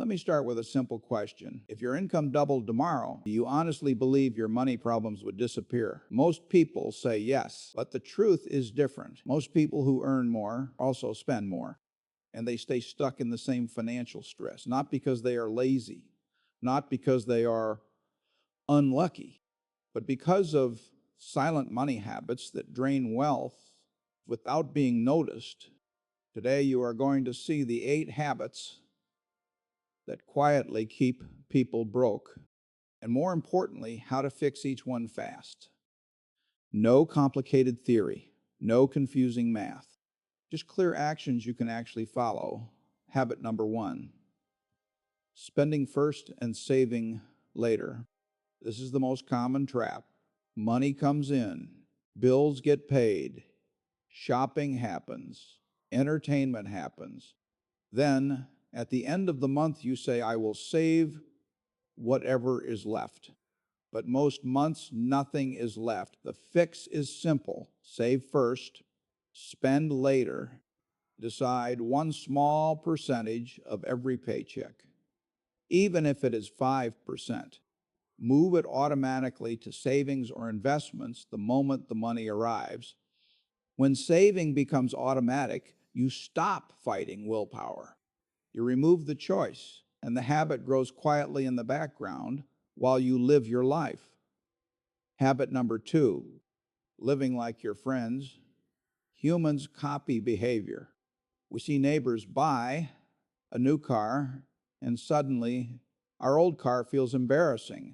Let me start with a simple question. If your income doubled tomorrow, do you honestly believe your money problems would disappear? Most people say yes, but the truth is different. Most people who earn more also spend more, and they stay stuck in the same financial stress, not because they are lazy, not because they are unlucky, but because of silent money habits that drain wealth without being noticed. Today, you are going to see the 8 habits that quietly keep people broke, and more importantly, how to fix each one fast. No complicated theory, no confusing math, just clear actions you can actually follow. Habit number 1, spending first and saving later. This is the most common trap. Money comes in, bills get paid, shopping happens, entertainment happens. Then, at the end of the month, you say, I will save whatever is left. But most months, nothing is left. The fix is simple. Save first, spend later. Decide one small percentage of every paycheck, even if it is 5%. Move it automatically to savings or investments the moment the money arrives. When saving becomes automatic, you stop fighting willpower. You remove the choice, and the habit grows quietly in the background while you live your life. Habit number 2, living like your friends. Humans copy behavior. We see neighbors buy a new car, and suddenly our old car feels embarrassing.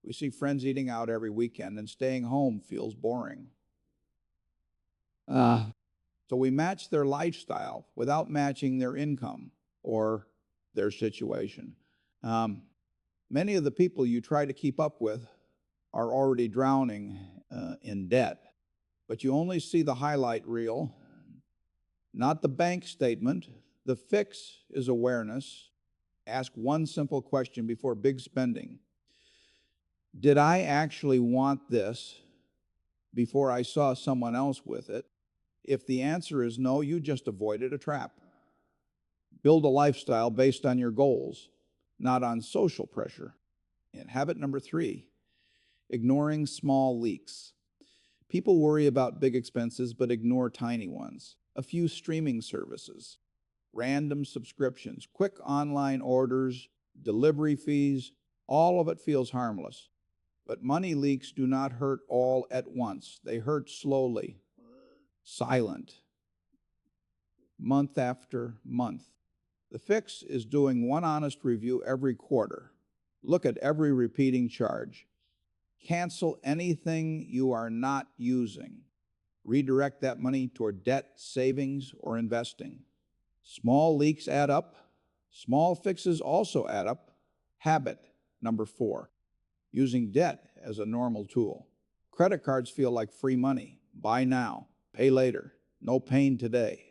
We see friends eating out every weekend, and staying home feels boring. So we match their lifestyle without matching their income or their situation. Many of the people you try to keep up with are already drowning in debt, but you only see the highlight reel, not the bank statement. The fix is awareness. Ask one simple question before big spending. Did I actually want this before I saw someone else with it? If the answer is no, you just avoided a trap. Build a lifestyle based on your goals, not on social pressure. And habit number 3, ignoring small leaks. People worry about big expenses but ignore tiny ones. A few streaming services, random subscriptions, quick online orders, delivery fees, all of it feels harmless. But money leaks do not hurt all at once. They hurt slowly, silent, month after month. The fix is doing one honest review every quarter. Look at every repeating charge. Cancel anything you are not using. Redirect that money toward debt, savings, or investing. Small leaks add up. Small fixes also add up. Habit number 4, using debt as a normal tool. Credit cards feel like free money. Buy now, pay later, no pain today.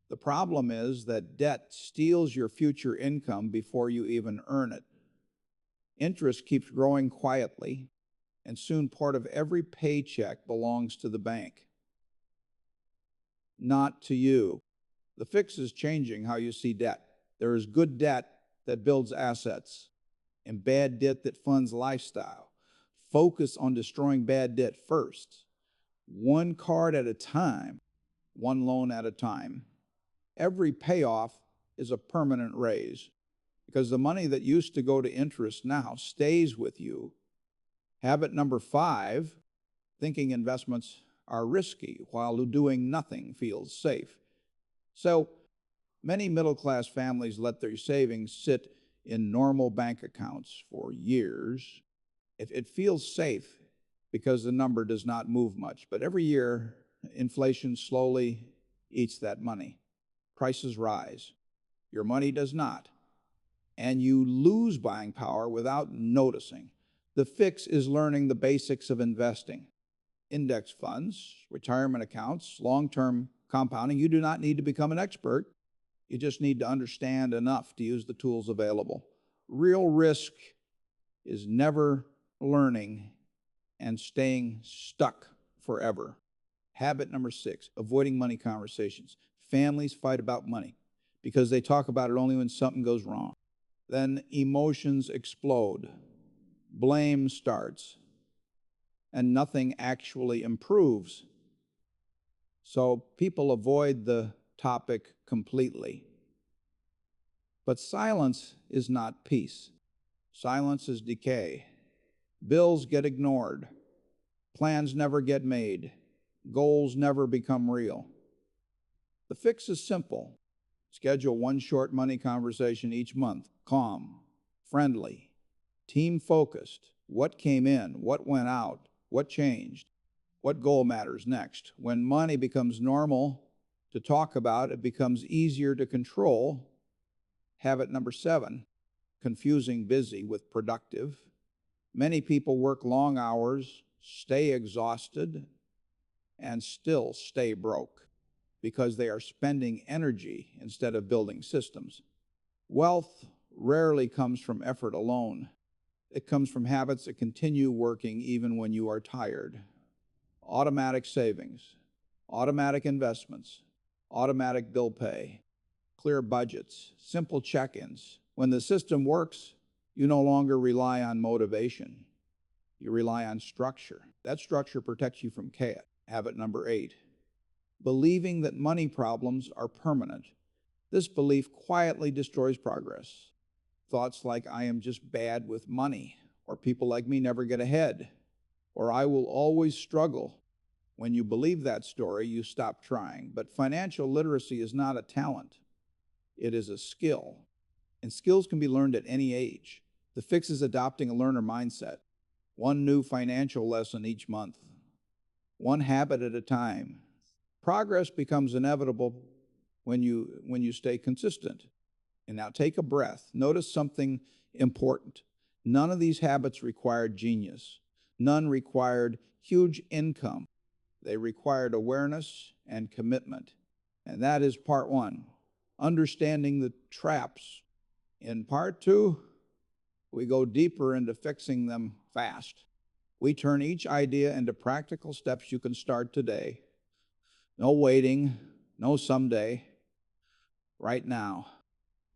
The problem is that debt steals your future income before you even earn it. Interest keeps growing quietly, and soon part of every paycheck belongs to the bank, not to you. The fix is changing how you see debt. There is good debt that builds assets, and bad debt that funds lifestyle. Focus on destroying bad debt first, one card at a time, one loan at a time. Every payoff is a permanent raise, because the money that used to go to interest now stays with you. Habit number 5, thinking investments are risky while doing nothing feels safe. So many middle-class families let their savings sit in normal bank accounts for years. It feels safe because the number does not move much, but every year inflation slowly eats that money. Prices rise. Your money does not, and you lose buying power without noticing. The fix is learning the basics of investing. Index funds, retirement accounts, long-term compounding. You do not need to become an expert. You just need to understand enough to use the tools available. Real risk is never learning and staying stuck forever. Habit number 6, avoiding money conversations. Families fight about money because they talk about it only when something goes wrong. Then emotions explode, blame starts, and nothing actually improves. So people avoid the topic completely. But silence is not peace. Silence is decay. Bills get ignored. Plans never get made. Goals never become real. The fix is simple. Schedule one short money conversation each month. Calm, friendly, team-focused. What came in? What went out? What changed? What goal matters next? When money becomes normal to talk about, it becomes easier to control. Habit number 7, confusing busy with productive. Many people work long hours, stay exhausted, and still stay broke because they are spending energy instead of building systems. Wealth rarely comes from effort alone. It comes from habits that continue working even when you are tired. Automatic savings, automatic investments, automatic bill pay, clear budgets, simple check-ins. When the system works, you no longer rely on motivation. You rely on structure. That structure protects you from chaos. Habit number 8, believing that money problems are permanent. This belief quietly destroys progress. Thoughts like, I am just bad with money, or people like me never get ahead, or I will always struggle. When you believe that story, you stop trying. But financial literacy is not a talent. It is a skill. And skills can be learned at any age. The fix is adopting a learner mindset. One new financial lesson each month. One habit at a time. Progress becomes inevitable when you stay consistent. And now take a breath. Notice something important. None of these habits required genius. None required huge income. They required awareness and commitment. And that is part 1, understanding the traps. In part 2, we go deeper into fixing them fast. We turn each idea into practical steps you can start today. No waiting, no someday, right now.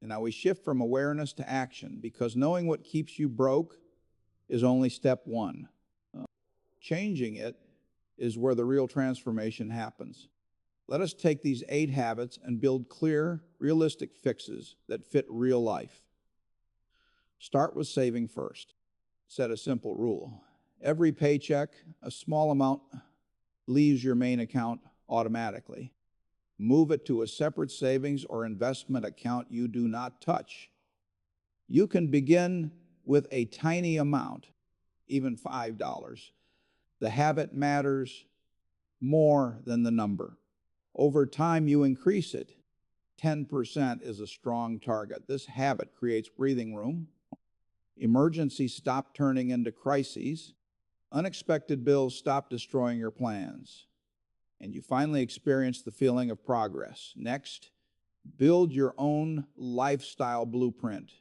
And now we shift from awareness to action, because knowing what keeps you broke is only step 1. Changing it is where the real transformation happens. Let us take these 8 habits and build clear, realistic fixes that fit real life. Start with saving first. Set a simple rule. Every paycheck, a small amount leaves your main account automatically. Move it to a separate savings or investment account you do not touch. You can begin with a tiny amount, even $5. The habit matters more than the number. Over time, you increase it. 10% is a strong target. This habit creates breathing room. Emergencies stop turning into crises. Unexpected bills stop destroying your plans. And you finally experience the feeling of progress. Next, build your own lifestyle blueprint.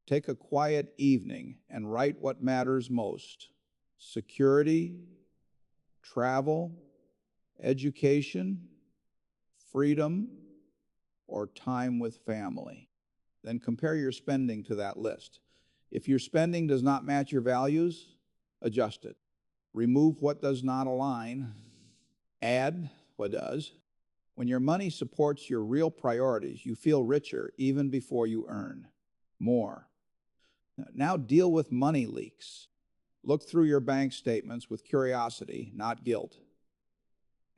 Take a quiet evening and write what matters most: security, travel, education, freedom, or time with family. Then compare your spending to that list. If your spending does not match your values, adjust it. Remove what does not align, add what does. When your money supports your real priorities, you feel richer even before you earn more. Now deal with money leaks. Look through your bank statements with curiosity, not guilt.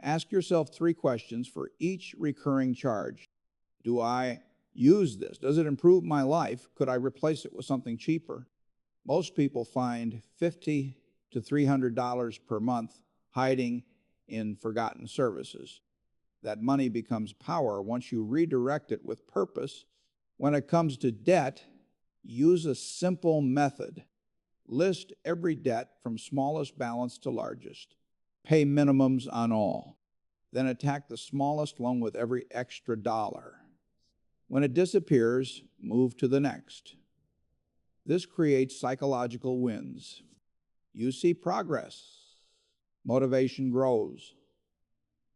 Ask yourself 3 questions for each recurring charge. Do I use this? Does it improve my life? Could I replace it with something cheaper? Most people find $50 to $300 per month hiding in forgotten services. That money becomes power once you redirect it with purpose. When it comes to debt, use a simple method. List every debt from smallest balance to largest. Pay minimums on all. Then attack the smallest loan with every extra dollar. When it disappears, move to the next. This creates psychological wins. You see progress, motivation grows,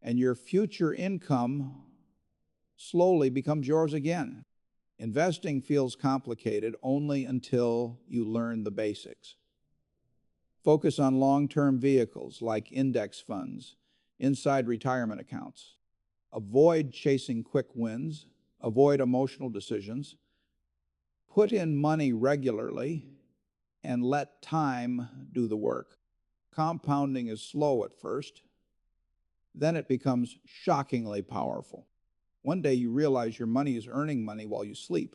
and your future income slowly becomes yours again. Investing feels complicated only until you learn the basics. Focus on long-term vehicles like index funds, inside retirement accounts. Avoid chasing quick wins. Avoid emotional decisions. Put in money regularly and let time do the work. Compounding is slow at first, then it becomes shockingly powerful. One day you realize your money is earning money while you sleep.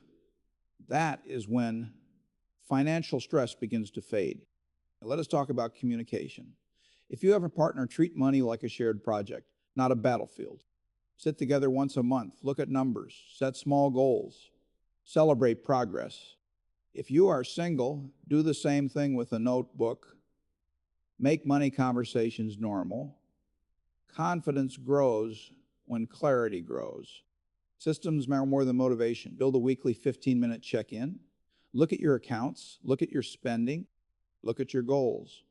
That is when financial stress begins to fade. Now let us talk about communication. If you have a partner, treat money like a shared project, not a battlefield. Sit together once a month, look at numbers, set small goals, celebrate progress. If you are single, do the same thing with a notebook. Make money conversations normal. Confidence grows when clarity grows. Systems matter more than motivation. Build a weekly 15-minute check-in. Look at your accounts. Look at your spending. Look at your goals.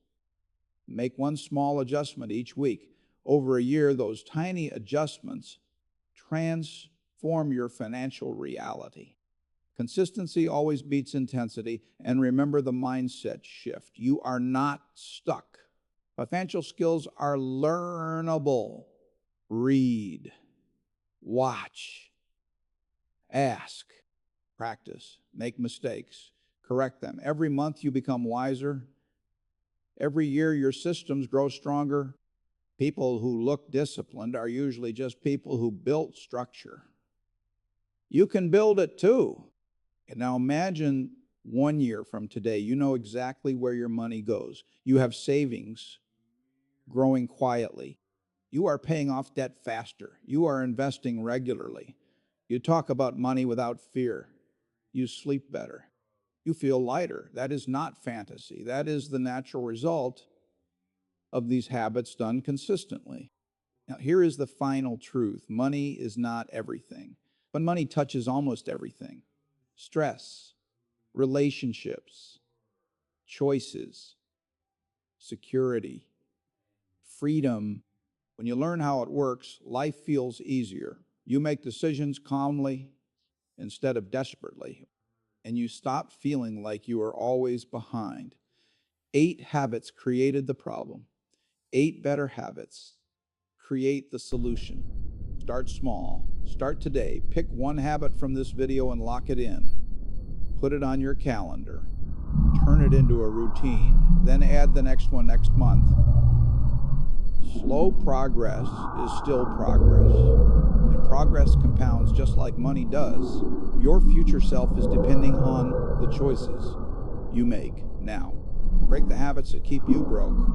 Make one small adjustment each week. Over a year, those tiny adjustments transform your financial reality. Consistency always beats intensity, and remember the mindset shift. You are not stuck. Financial skills are learnable. Read, watch, ask, practice, make mistakes, correct them. Every month you become wiser. Every year your systems grow stronger. People who look disciplined are usually just people who built structure. You can build it too. And now imagine 1 year from today, you know exactly where your money goes. You have savings growing quietly. You are paying off debt faster. You are investing regularly. You talk about money without fear. You sleep better. You feel lighter. That is not fantasy. That is the natural result of these habits done consistently. Now, here is the final truth. Money is not everything, but money touches almost everything. Stress, relationships, choices, security, freedom. When you learn how it works, life feels easier. You make decisions calmly instead of desperately, and you stop feeling like you are always behind. 8 habits created the problem. 8 better habits create the solution. Start small. Start today. Pick one habit from this video and lock it in. Put it on your calendar. Turn it into a routine. Then add the next one next month. Slow progress is still progress. And progress compounds just like money does. Your future self is depending on the choices you make now. Break the habits that keep you broke.